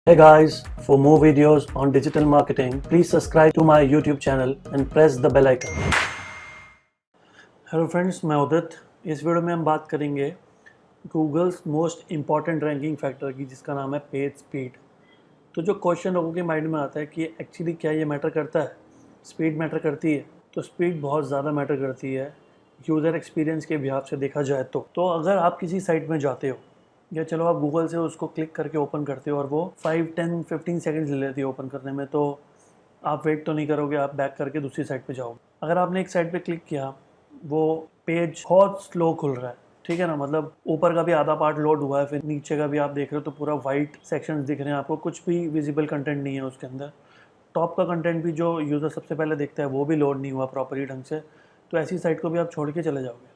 Hey guys, for more videos on digital marketing, please subscribe to my YouTube channel and press the bell icon. Hello friends, मैं उदित। इस video में हम बात करेंगे Google's most important ranking factor की, जिसका नाम है पेज स्पीड। तो जो क्वेश्चन लोगों के माइंड में आता है कि एक्चुअली क्या ये मैटर करता है, स्पीड मैटर करती है? तो स्पीड बहुत ज़्यादा मैटर करती है यूज़र एक्सपीरियंस के हिसाब से देखा जाए तो अगर आप किसी साइट में जाते हो या चलो आप गूगल से उसको क्लिक करके ओपन करते हो और वो 5, 10, 15 सेकंड्स ले लेती है ओपन करने में, तो आप वेट तो नहीं करोगे, आप बैक करके दूसरी साइट पे जाओगे। अगर आपने एक साइट पे क्लिक किया, वो पेज बहुत स्लो खुल रहा है, ठीक है ना, मतलब ऊपर का भी आधा पार्ट लोड हुआ है, फिर नीचे का भी आप देख रहे हो तो पूरा वाइट सेक्शंस दिख रहे हैं आपको, कुछ भी विजिबल कंटेंट नहीं है उसके अंदर। टॉप का कंटेंट भी जो यूज़र सबसे पहले देखता है वो भी लोड नहीं हुआ प्रॉपरली ढंग से, तो ऐसी साइट को भी आप छोड़ के चले जाओगे।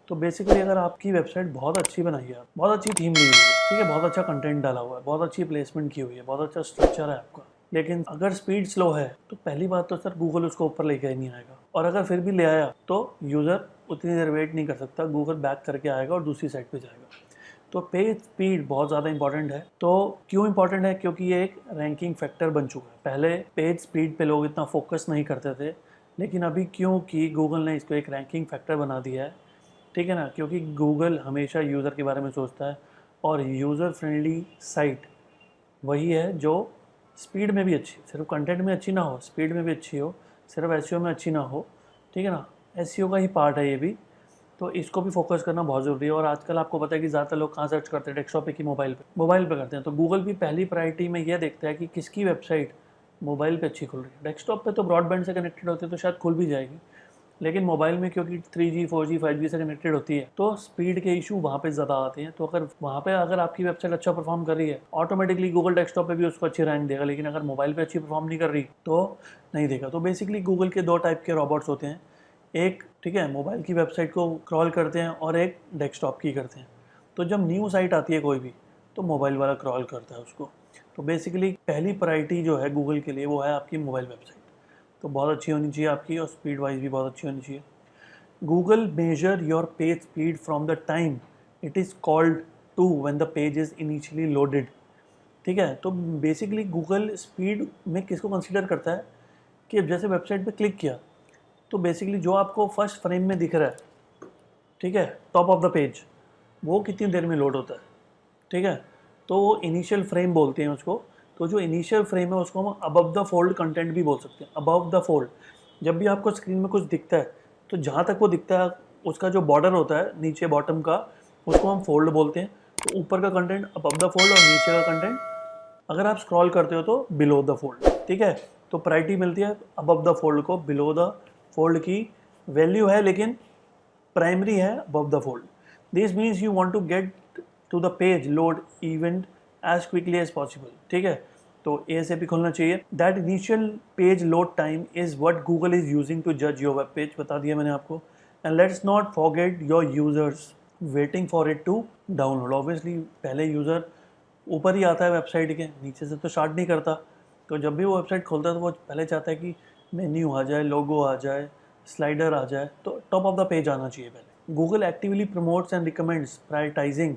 तो बेसिकली अगर आपकी वेबसाइट बहुत अच्छी बनाई है, बहुत अच्छी थीम ली हुई है, ठीक है, बहुत अच्छा कंटेंट डाला हुआ है, बहुत अच्छी प्लेसमेंट की हुई है, बहुत अच्छा स्ट्रक्चर है आपका, लेकिन अगर स्पीड स्लो है तो पहली बात तो सर गूगल उसको ऊपर लेके ही नहीं आएगा, और अगर फिर भी ले आया तो यूज़र उतनी देर वेट नहीं कर सकता, गूगल बैक करके आएगा और दूसरी साइट पे जाएगा। तो पेज स्पीड बहुत ज़्यादा इंपॉर्टेंट है। तो क्यों इंपॉर्टेंट है? क्योंकि ये एक रैंकिंग फैक्टर बन चुका है। पहले पेज स्पीड पे लोग इतना फोकस नहीं करते थे, लेकिन अभी क्योंकि गूगल ने इसको एक रैंकिंग फैक्टर बना दिया है, ठीक है ना, क्योंकि गूगल हमेशा यूज़र के बारे में सोचता है, और यूज़र फ्रेंडली साइट वही है जो स्पीड में भी अच्छी, सिर्फ कंटेंट में अच्छी ना हो, स्पीड में भी अच्छी हो, सिर्फ एसईओ में अच्छी ना हो, ठीक है ना, एसईओ का ही पार्ट है ये भी। तो इसको भी फोकस करना बहुत ज़रूरी है। और आजकल आपको पता है कि ज़्यादातर लोग कहाँ सर्च करते हैं, डेस्कटॉप पे कि मोबाइल पे करते हैं। तो गूगल भी पहली प्रायोरिटी में यह देखता है कि किसकी वेबसाइट मोबाइल पे अच्छी खुल रही है। डेस्कटॉप पे तो ब्रॉडबैंड से कनेक्टेड होती है तो शायद खुल भी जाएगी, लेकिन मोबाइल में क्योंकि 3G 4G 5G से कनेक्टेड होती है तो स्पीड के इशू वहाँ पे ज़्यादा आते हैं। तो अगर वहाँ पे अगर आपकी वेबसाइट अच्छा परफॉर्म कर रही है, ऑटोमेटिकली गूगल डेस्कटॉप पे भी उसको अच्छी रैंक देगा, लेकिन अगर मोबाइल पे अच्छी परफॉर्म नहीं कर रही तो नहीं देगा। तो बेसिकली गूगल के दो टाइप के रोबोट्स होते हैं, एक ठीक है मोबाइल की वेबसाइट को क्रॉल करते हैं और एक डेस्कटॉप की करते हैं। तो जब न्यू साइट आती है कोई भी, तो मोबाइल वाला क्रॉल करता है उसको। तो बेसिकली पहली प्रायोरिटी जो है गूगल के लिए वो है आपकी मोबाइल वेबसाइट, तो बहुत अच्छी होनी चाहिए आपकी, और स्पीड वाइज भी बहुत अच्छी होनी चाहिए। Google measure your page speed from the time it is called to when the page is initially loaded, ठीक है। तो बेसिकली गूगल स्पीड में किसको कंसीडर करता है कि अब जैसे वेबसाइट पे क्लिक किया तो बेसिकली जो आपको फर्स्ट फ्रेम में दिख रहा है, ठीक है, टॉप ऑफ द पेज, वो कितनी देर में लोड होता है, ठीक है। तो वो इनिशियल फ्रेम बोलते हैं उसको। तो जो इनिशियल फ्रेम है उसको हम अबव द फोल्ड कंटेंट भी बोल सकते हैं। अबव द फोल्ड, जब भी आपको स्क्रीन में कुछ दिखता है तो जहाँ तक वो दिखता है उसका जो बॉर्डर होता है नीचे बॉटम का, उसको हम फोल्ड बोलते हैं। तो ऊपर का कंटेंट अबव द फोल्ड और नीचे का कंटेंट अगर आप स्क्रॉल करते हो तो बिलो द फोल्ड, ठीक है। तो प्रायोरिटी मिलती है अबव द फोल्ड को, बिलो द फोल्ड की वैल्यू है लेकिन प्राइमरी है above the fold. This means you want to get to the page load event as quickly as possible, ठीक है। तो ASAP खुलना चाहिए। That initial page load time is what Google is using to जज your web page, बता दिया मैंने आपको। And let's not forget your users waiting for it to download. Obviously पहले यूज़र ऊपर ही आता है वेबसाइट के, नीचे से तो स्टार्ट नहीं करता। तो जब भी वो वेबसाइट खोलता है तो वो पहले चाहता है कि मेन्यू आ जाए, लोगो आ जाए, स्लाइडर आ जाए, तो टॉप ऑफ द पेज आना चाहिए पहले। Google actively promotes and recommends prioritising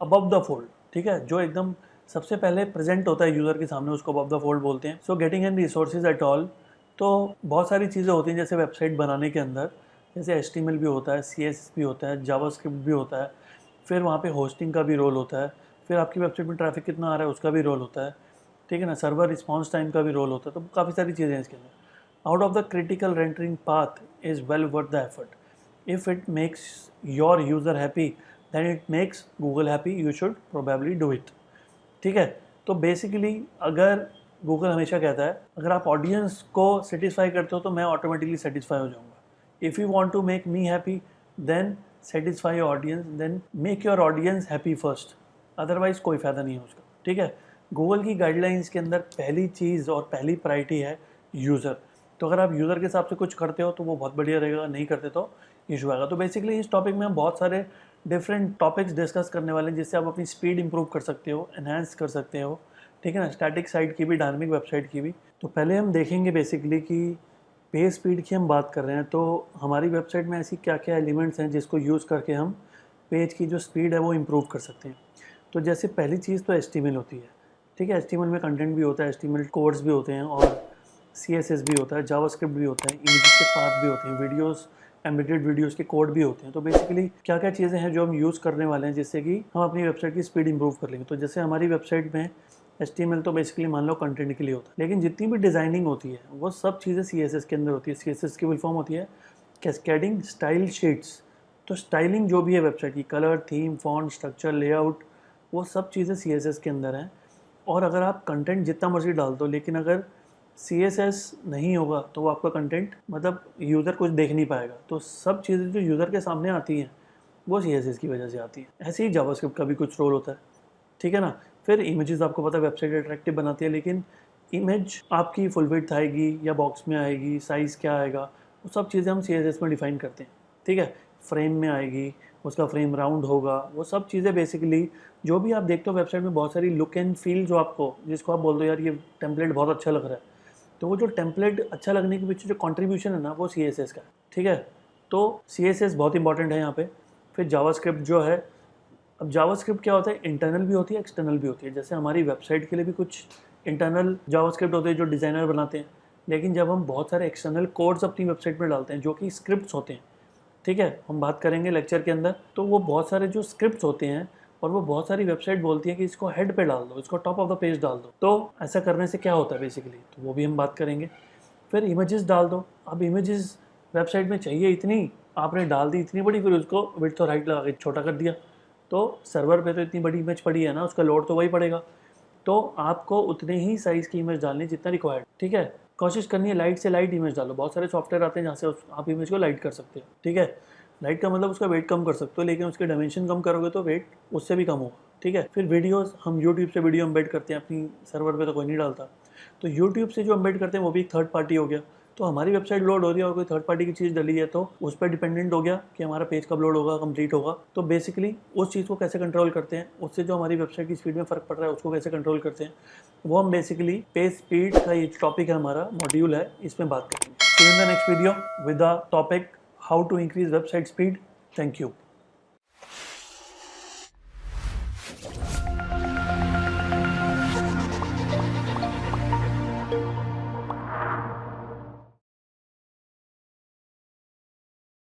above the fold, ठीक है, जो एकदम सबसे पहले प्रेजेंट होता है यूज़र के सामने, उसको अबव द फोल्ड बोलते हैं। So getting an resources at all, तो बहुत सारी चीज़ें होती हैं जैसे वेबसाइट बनाने के अंदर, जैसे HTML भी होता है, CSS भी होता है, जावास्क्रिप्ट भी होता है, फिर वहाँ पे होस्टिंग का भी रोल होता है, फिर आपकी वेबसाइट में ट्रैफिक कितना आ रहा है उसका भी रोल होता है, ठीक है ना, सर्वर रिस्पॉन्स टाइम का भी रोल होता है। तो काफ़ी सारी चीज़ें हैं इसके अंदर। Out of the critical rendering path is well worth the effort. If it makes your user happy than it makes Google happy, you should probably do it, ठीक है। तो बेसिकली अगर गूगल हमेशा कहता है अगर आप ऑडियंस को सेटिस्फाई करते हो तो मैं ऑटोमेटिकली सेटिस्फाई हो जाऊँगा। If you want to make me happy then satisfy your audience, then make your audience happy first, otherwise कोई फ़ायदा नहीं है उसका, ठीक है। गूगल की गाइडलाइंस के अंदर पहली चीज़ और पहली प्रायोरिटी है यूज़र। तो अगर आप यूज़र के हिसाब से कुछ करते हो तो वो बहुत बढ़िया रहेगा, नहीं करते तो इशू आएगा। तो बेसिकली इस टॉपिक में हम बहुत सारे डिफरेंट टॉपिक्स डिस्कस करने वाले हैं जिससे आप अपनी स्पीड इंप्रूव कर सकते हो, एनहांस कर सकते हो, ठीक है ना, स्टैटिक साइट की भी, डायनामिक वेबसाइट की भी। तो पहले हम देखेंगे बेसिकली कि पेज स्पीड की हम बात कर रहे हैं तो हमारी वेबसाइट में ऐसी क्या क्या एलिमेंट्स हैं जिसको यूज़ करके हम पेज की जो स्पीड है वो इम्प्रूव कर सकते हैं। तो जैसे पहली चीज़ तो HTML होती है। ठीक है। HTML में कंटेंट भी होता है, HTML कोड्स भी होते हैं और CSS भी होता है, जावास्क्रिप्ट भी होता है, इमेजेस के पाथ भी होते हैं, वीडियोस, एम्बेडेड वीडियोस के कोड भी होते हैं। तो बेसिकली क्या क्या चीज़ें हैं जो हम यूज़ करने वाले हैं जिससे कि हम अपनी वेबसाइट की स्पीड इंप्रूव कर लेंगे। तो जैसे हमारी वेबसाइट में HTML तो बेसिकली मान लो कंटेंट के लिए होता है, लेकिन जितनी भी डिज़ाइनिंग होती है वो सब चीज़ें CSS के अंदर होती है। CSS की फुल फॉर्म होती है कैस्केडिंग स्टाइल शीट्स। तो स्टाइलिंग जो भी है वेबसाइट की, colour, theme, font, structure, layout, वो सब चीज़ें CSS के अंदर हैं। और अगर आप कंटेंट जितना मर्जी डाल दो, लेकिन अगर CSS नहीं होगा तो वो आपका कंटेंट मतलब यूज़र कुछ देख नहीं पाएगा। तो सब चीज़ें जो यूज़र के सामने आती हैं वो CSS की वजह से आती है। ऐसे ही जावास्क्रिप्ट का भी कुछ रोल होता है, ठीक है ना। फिर इमेजेस आपको पता है वेबसाइट अट्रैक्टिव बनाती है, लेकिन इमेज आपकी फुल विड्थ आएगी या बॉक्स में आएगी, साइज़ क्या आएगा, वो सब चीज़ें हम CSS में डिफ़ाइन करते हैं, ठीक है। फ्रेम में आएगी, उसका फ्रेम राउंड होगा, वो सब चीज़ें बेसिकली जो भी आप देखते हो वेबसाइट में बहुत सारी लुक एंड फील जो आपको, जिसको आप बोल दो यार ये टेम्पलेट बहुत अच्छा लग रहा है, तो वो जो टेम्पलेट अच्छा लगने के पीछे जो कंट्रीब्यूशन है ना वो CSS का है, ठीक है। तो CSS बहुत इंपॉर्टेंट है यहाँ पे। फिर जावास्क्रिप्ट जो है, अब जावास्क्रिप्ट क्या होता है, इंटरनल भी होती है, एक्सटर्नल भी होती है। जैसे हमारी वेबसाइट के लिए भी कुछ इंटरनल जावास्क्रिप्ट होते हैं जो डिज़ाइनर बनाते हैं, लेकिन जब हम बहुत सारे एक्सटर्नल कोड्स अपनी वेबसाइट में डालते हैं जो कि स्क्रिप्ट्स होते हैं, ठीक है, हम बात करेंगे लेक्चर के अंदर, तो वो बहुत सारे जो स्क्रिप्ट्स होते हैं और वो बहुत सारी वेबसाइट बोलती है कि इसको हेड पे डाल दो, इसको टॉप ऑफ द पेज डाल दो। तो ऐसा करने से क्या होता है बेसिकली, तो वो भी हम बात करेंगे। फिर इमेजेस डाल दो। अब इमेजेस वेबसाइट में चाहिए इतनी, आपने डाल दी इतनी बड़ी, फिर उसको विड्थ और हाइट लगा के छोटा कर दिया, तो सर्वर पे तो इतनी बड़ी इमेज पड़ी है ना, उसका लोड तो वही पड़ेगा। तो आपको उतने ही साइज़ की इमेज डालनी जितना रिक्वायर्ड, ठीक है। कोशिश करनी है लाइट से लाइट इमेज डालो। बहुत सारे सॉफ्टवेयर आते हैं जहाँ से आप इमेज को लाइट कर सकते हो, ठीक है। लाइट का मतलब उसका वेट कम कर सकते हो, लेकिन उसके डायमेंशन कम करोगे तो वेट उससे भी कम होगा, ठीक है। फिर वीडियोस, हम यूट्यूब से वीडियो एम्बेड करते हैं, अपनी सर्वर पे तो कोई नहीं डालता, तो यूट्यूब से जो एम्बेड करते हैं वो भी एक थर्ड पार्टी हो गया। तो हमारी वेबसाइट लोड हो रही है और कोई थर्ड पार्टी की चीज़ डली है तो उस पर डिपेंडेंट हो गया कि हमारा पेज कब लोड होगा, कंप्लीट होगा। तो बेसिकली उस चीज़ को कैसे कंट्रोल करते हैं, उससे जो हमारी वेबसाइट की स्पीड में फ़र्क पड़ रहा है उसको कैसे कंट्रोल करते हैं, वो हम बेसिकली पेज स्पीड का ये टॉपिक है, हमारा मॉड्यूल है, इसमें बात करेंगे। See you in the next video with the topic how to increase website speed. Thank you.